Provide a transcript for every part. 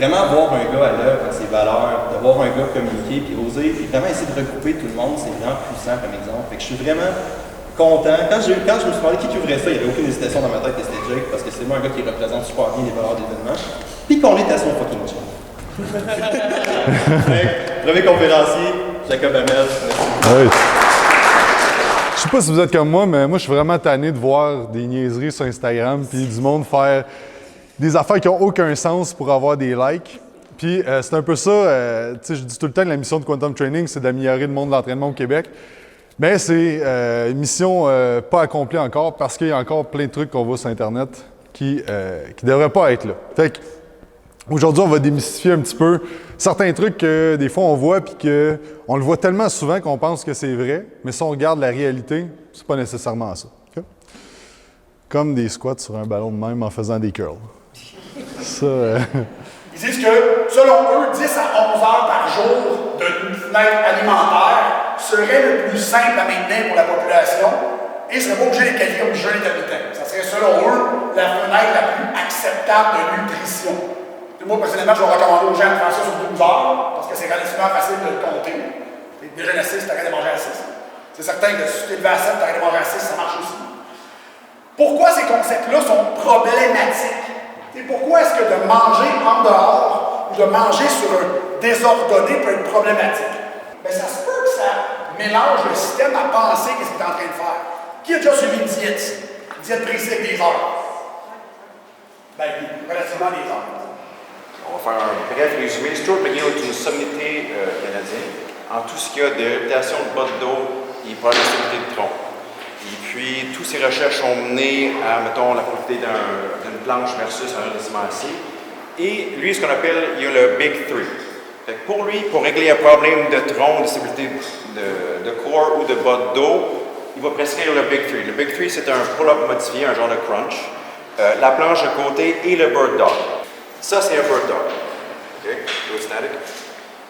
vraiment voir un gars à l'œuvre avec ses valeurs, de voir un gars communiquer, puis oser, puis vraiment essayer de regrouper tout le monde, c'est vraiment puissant comme exemple. Fait que je suis vraiment content. Quand je me suis demandé qui ouvrait ça, il n'y avait aucune hésitation dans ma tête que c'était Jake, parce que c'est moi un gars qui représente super bien les valeurs d'événement, puis qu'on est à son fucking chien. Premier conférencier, Jacob Hamel. Oui. Je sais pas si vous êtes comme moi, mais moi, je suis vraiment tanné de voir des niaiseries sur Instagram puis du monde faire des affaires qui n'ont aucun sens pour avoir des likes. Puis c'est un peu ça, tu sais, je dis tout le temps que la mission de Quantum Training, c'est d'améliorer le monde de l'entraînement au Québec. Mais c'est une mission pas accomplie encore parce qu'il y a encore plein de trucs qu'on voit sur Internet qui ne devraient pas être là. Fait que, aujourd'hui, on va démystifier un petit peu certains trucs que des fois on voit puis qu'on le voit tellement souvent qu'on pense que c'est vrai, mais si on regarde la réalité, c'est pas nécessairement ça. Okay? Comme des squats sur un ballon de même en faisant des curls. Ça, Ils disent que, selon eux, 10 à 11 heures par jour de fenêtre alimentaire serait le plus simple à maintenir pour la population et ne serait pas obligé d'être qualifié comme jeûne intermittent. Ça serait, selon eux, la fenêtre la plus acceptable de nutrition. Moi, personnellement, je vais recommander aux gens de faire ça sur 12 heures, parce que c'est relativement facile de le compter. Tu déjeunes à 6, tu arrêtes de manger à 6. C'est certain que si tu t'es levé à 7, tu arrêtes de manger à 6, ça marche aussi. Pourquoi ces concepts-là sont problématiques? Et pourquoi est-ce que de manger en dehors ou de manger sur un désordonné peut être problématique? Bien, ça se peut que ça mélange le système à penser qu'est-ce qu'il est en train de faire. Qui a déjà suivi une diète? Une diète précise avec des heures? Bien, relativement des heures. On va faire un bref résumé. Stuart McGill est une sommité canadienne en tout ce qui a de réputation de bas de dos et problème de stabilité de tronc. Et puis, toutes ces recherches ont mené à, mettons, la propriété d'une planche versus un redressement assis. Et lui, ce qu'on appelle, il y a le Big Three. Fait que pour lui, pour régler un problème de tronc, de stabilité de corps ou de bas de dos, il va prescrire le Big Three. Le Big Three, c'est un pull-up modifié, un genre de crunch, la planche de côté et le bird dog. Ça, c'est un bird dog. OK? Low static.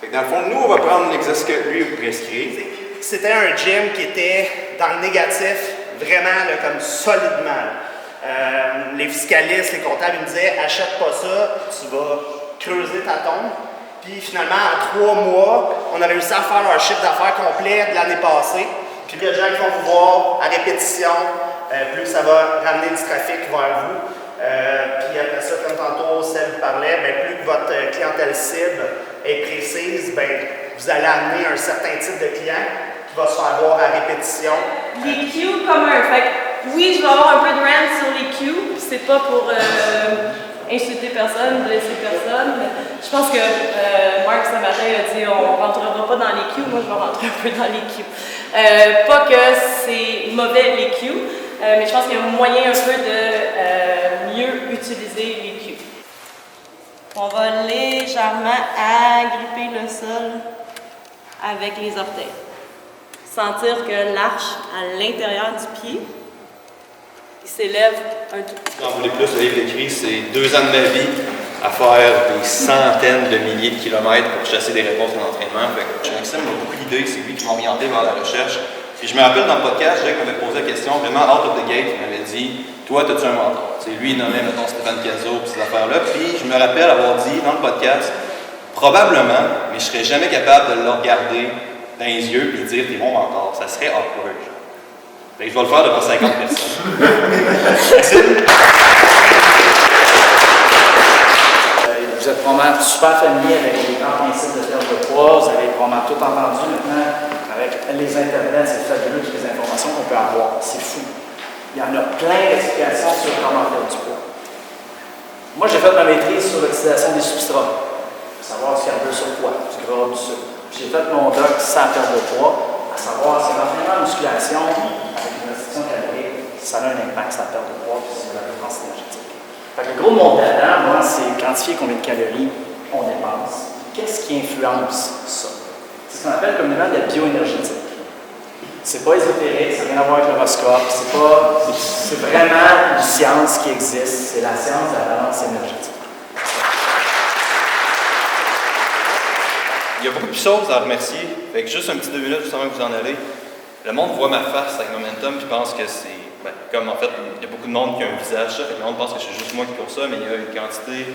Fait que dans le fond, nous, on va prendre l'exercice que lui prescrit. C'était un gym qui était dans le négatif, vraiment là, comme solidement. Les fiscalistes, les comptables, ils me disaient achète pas ça, tu vas creuser ta tombe. Puis finalement, en 3 mois, on a réussi à faire leur chiffre d'affaires complet de l'année passée. Puis il y a des gens qui vont vous voir à répétition, plus ça va ramener du trafic vers vous. Puis après ça, comme tantôt Seb parlait, bien, plus que votre clientèle cible est précise, bien, vous allez amener un certain type de client qui va se faire voir à répétition. Les cues communs. Fait que, oui, je vais avoir un peu de rant sur les cues. C'est pas pour insulter personne, blesser personne. Je pense que Marc ce matin a dit on ne rentrera pas dans les cues. Moi, je vais rentrer un peu dans les cues. Pas que c'est mauvais les cues, mais je pense qu'il y a un moyen un peu de mieux utiliser les cues. On va légèrement agripper le sol avec les orteils. Sentir que l'arche à l'intérieur du pied, il s'élève un tout petit peu. Quand vous voulez plus, le livre écrit, c'est 2 ans de ma vie à faire des centaines de milliers de kilomètres pour chasser des réponses en entraînement. Fait que Maxime a beaucoup d'idées, c'est lui qui m'a orienté vers la recherche. Et je me rappelle dans le podcast, Jake m'avait posé la question vraiment out of the gate. Il m'avait dit toi, as-tu un mentor? T'sais, lui, il nommait, mettons, Stéphane Cazot et ces affaires-là. Puis je me rappelle avoir dit dans le podcast probablement, mais je serais jamais capable de le regarder dans les yeux et de dire t'es mon mentor. Ça serait awkward. Fait que je vais le faire devant 50 personnes. Vous êtes probablement super familier avec les grands principes de perte de poids. Vous avez probablement tout entendu maintenant avec les internets. C'est fabuleux toutes les informations qu'on peut avoir. C'est fou. Il y en a plein d'explications sur comment perdre du poids. Moi, j'ai fait ma maîtrise sur l'oxydation des substrats. Pour savoir s'il y a un peu de surpoids, du gras, du sucre. J'ai fait mon doc sans perdre de poids, à savoir si l'entraînement de musculation avec une restriction calorique, ça a un impact sur la perte de poids et sur la dépense énergétique. Fait que le gros de mon talent, moi, c'est quantifier combien de calories on dépense. Qu'est-ce qui influence ça? C'est ce qu'on appelle communément de la bioénergétique. C'est pas ésotérique, ça n'a rien à voir avec l'horoscope, c'est vraiment une science qui existe, c'est la science de la balance énergétique. Il y a beaucoup de choses à remercier. Fait que juste un petit 2 minutes, juste avant que vous en allez. Le monde voit ma face avec Momentum et pense que c'est. Ben, comme en fait, il y a beaucoup de monde qui a un visage ça, fait que le monde pense que c'est juste moi qui cours ça, mais il y a une quantité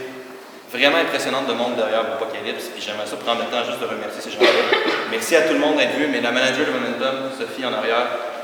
vraiment impressionnante de monde derrière Apocalypse, puis j'aimerais ça prendre le temps juste de remercier ces gens-là. Merci à tout le monde d'être venu, mais la manager de Momentum, Sophie en arrière,